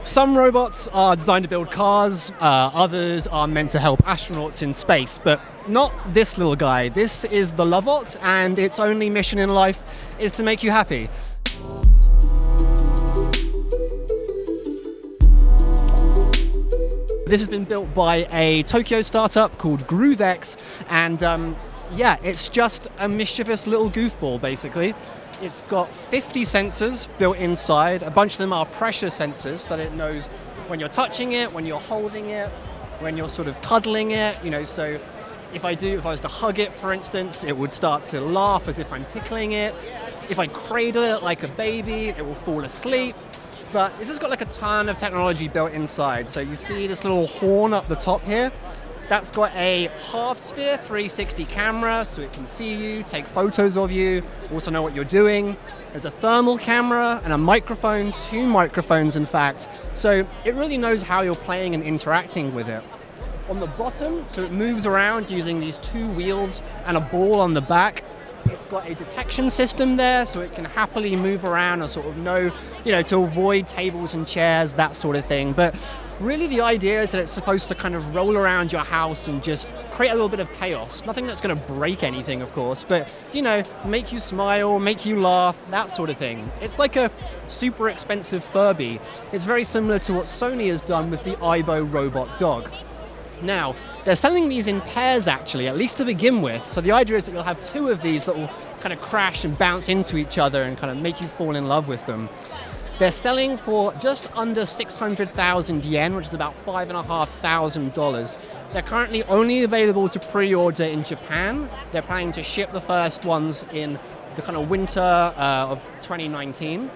Some robots are designed to build cars, others are meant to help astronauts in space, but not this little guy. This is the Lovot, and its only mission in life is to make you happy. This has been built by a Tokyo startup called GrooveX, and yeah, it's just a mischievous little goofball, basically. It's got 50 sensors built inside. A bunch of them are pressure sensors, so that it knows when you're touching it, when you're holding it, when you're sort of cuddling it. So if I was to hug it, for instance, it would start to laugh as if I'm tickling it. If I cradle it like a baby, it will fall asleep. But this has got like a ton of technology built inside. So you see this little horn up the top here. That's got a half-sphere 360 camera, so it can see you, take photos of you, also know what you're doing. There's a thermal camera and a microphone, 2 microphones in fact, so it really knows how you're playing and interacting with it. On the bottom, so it moves around using these 2 wheels and a ball on the back. It's got a detection system there, so it can happily move around and sort of know, to avoid tables and chairs, that sort of thing. But really the idea is that it's supposed to kind of roll around your house and just create a little bit of chaos. Nothing that's going to break anything, of course, but, make you smile, make you laugh, that sort of thing. It's like a super-expensive Furby. It's very similar to what Sony has done with the Aibo robot dog. Now, they're selling these in pairs actually, at least to begin with. So the idea is that you'll have 2 of these that will kind of crash and bounce into each other and kind of make you fall in love with them. They're selling for just under 600,000 yen, which is about $5,500. They're currently only available to pre-order in Japan. They're planning to ship the first ones in the kind of winter of 2019.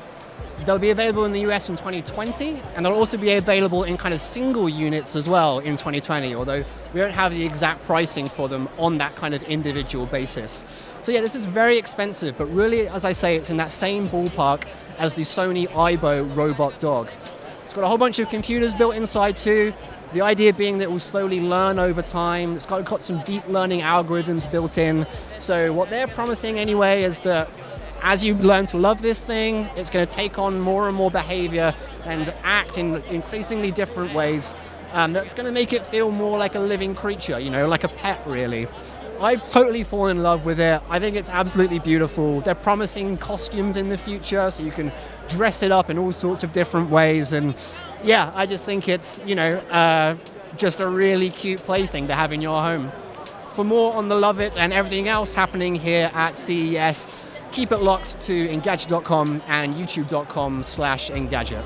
They'll be available in the US in 2020, and they'll also be available in kind of single units as well in 2020, although we don't have the exact pricing for them on that kind of individual basis. So yeah, this is very expensive, but really, as I say, it's in that same ballpark as the Sony Aibo robot dog. It's got a whole bunch of computers built inside too, the idea being that it will slowly learn over time. It's got some deep learning algorithms built in. So what they're promising anyway is that as you learn to love this thing, it's going to take on more and more behavior and act in increasingly different ways. That's going to make it feel more like a living creature, like a pet, really. I've totally fallen in love with it. I think it's absolutely beautiful. They're promising costumes in the future, so you can dress it up in all sorts of different ways. And yeah, I just think it's, just a really cute plaything to have in your home. For more on the Lovot and everything else happening here at CES, keep it locked to Engadget.com and YouTube.com/Engadget.